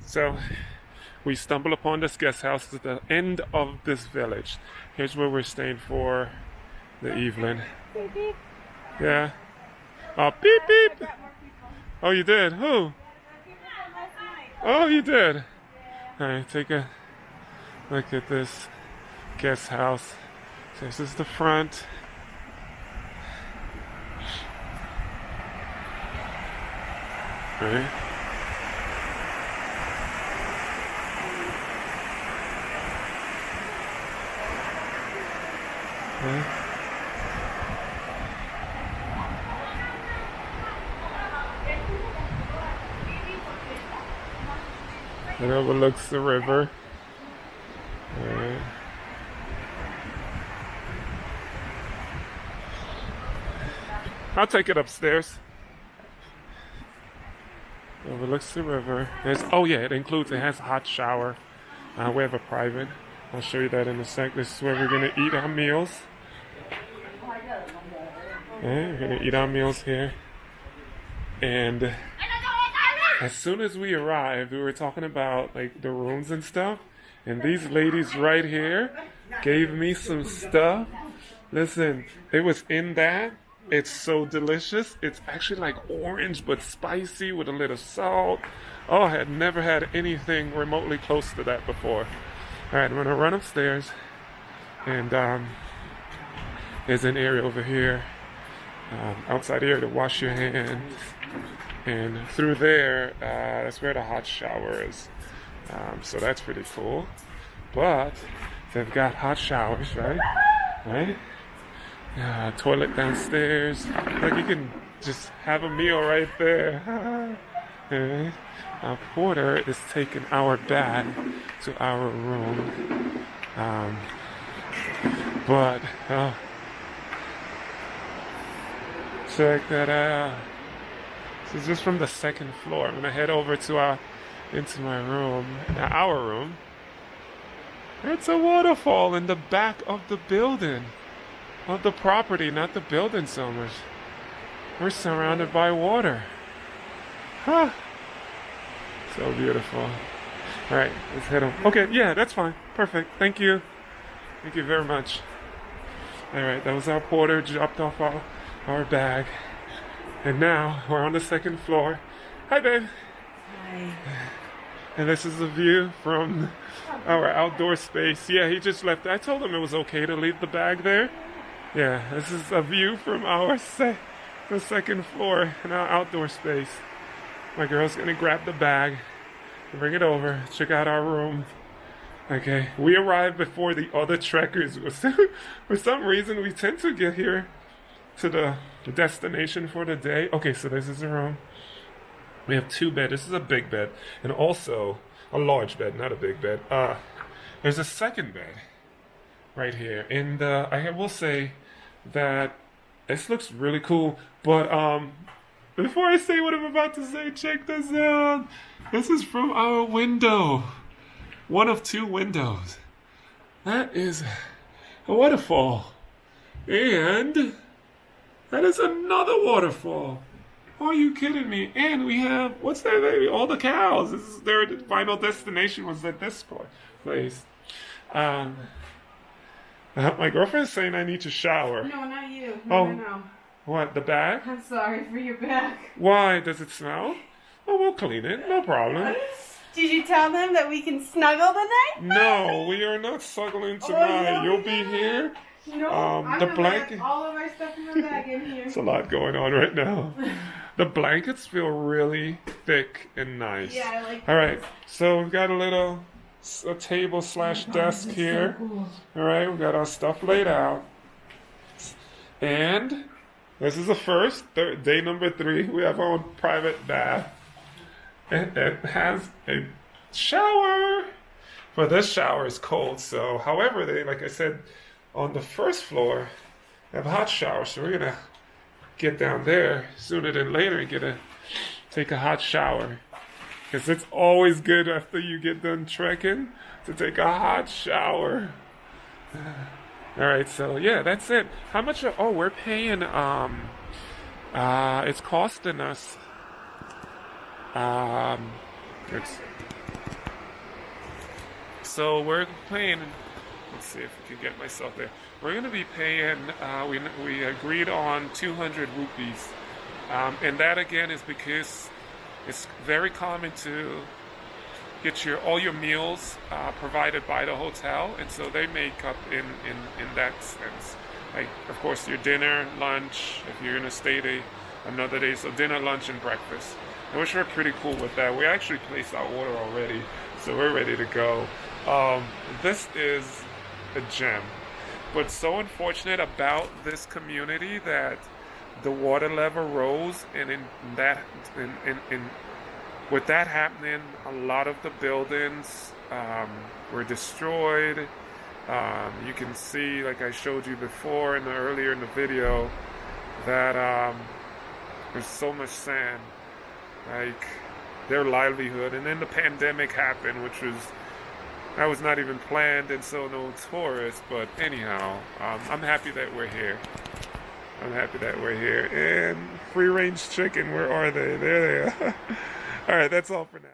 So we stumble upon this guest house at the end of this village. Here's where we're staying for the evening. Beep, beep. Yeah. Oh, beep beep. Oh, you did? Who? Oh, you did. All right, take a look at this guest house. So this is the front. Right. It overlooks the river. Alright. I'll take it upstairs. Overlooks the river. Oh yeah, it has a hot shower. We have a private. I'll show you that in a sec. This is where we're gonna eat our meals. Okay, we're gonna eat our meals here. And as soon as we arrived, we were talking about like the rooms and stuff. And these ladies right here gave me some stuff. Listen, it was in that. It's so delicious. It's actually like orange but spicy with a little salt. Oh, I had never had anything remotely close to that before. All right, I'm gonna run upstairs, and there's an area over here, outside here to wash your hands, and through there, that's where the hot shower is. So that's pretty cool. But they've got hot showers, right? Right? Toilet downstairs. Like you can just have a meal right there. Okay. Our porter is taking our bag to our room. But check that out. This is just from the second floor. I'm gonna head over to into my room, our room. It's a waterfall in the back of the building. Of the property, not the building so much. We're surrounded by water. Huh. So beautiful. All right, let's head on. Okay, yeah, that's fine. Perfect. Thank you. Thank you very much. All right, that was our porter, dropped off our bag. And now we're on the second floor. Hi, babe. Hi. And this is the view from our outdoor space. Yeah, he just left. I told him it was okay to leave the bag there. Yeah, this is a view from the second floor in our outdoor space. My girl's gonna grab the bag and bring it over, check out our room. Okay, we arrived before the other trekkers. For some reason, we tend to get here to the destination for the day. Okay, so this is the room. We have two beds. This is a big bed, and also a large bed, not a big bed. There's a second bed right here. And I will say that this looks really cool. But before I say what I'm about to say, check this out. This is from our window. One of two windows. That is a waterfall. And that is another waterfall. Are you kidding me? And we have, what's that, baby? All the cows. This is their final destination was at this place. My girlfriend's saying I need to shower. No, not you. Oh. No. What, the bag? I'm sorry for your back. Why? Does it smell? Oh, we'll clean it. No problem. Did you tell them that we can snuggle tonight? No, we are not snuggling tonight. You'll be here. No, The blanket. All of our stuff in the bag in here. There's a lot going on right now. The blankets feel really thick and nice. Yeah, I like All right, those. so we've got a table / desk here. So cool. All right, we've got our stuff laid out. And this is the first, day number 3. We have our own private bath. And it has a shower. But this shower is cold, so however, like I said, on the first floor, they have a hot shower. So we're gonna get down there sooner than later and take a hot shower. Because it's always good after you get done trekking to take a hot shower. All right, so yeah, that's it. How much? We're paying. It's costing us. It's So we're paying. Let's see if we can get myself there. We're going to be paying. We agreed on 200 rupees, and that again is because it's very common to get all your meals provided by the hotel, and so they make up in that sense. Like, of course, your dinner, lunch, if you're gonna stay another day, so dinner, lunch, and breakfast. And we're pretty cool with that. We actually placed our order already, so we're ready to go. This is a gem. What's so unfortunate about this community that the water level rose, and with that happening, a lot of the buildings were destroyed. You can see, like I showed you before earlier in the video, that there's so much sand, like their livelihood. And then the pandemic happened, that was not even planned, and so no tourists. But anyhow, I'm happy that we're here. And free range chicken, where are they? There they are. All right, that's all for now.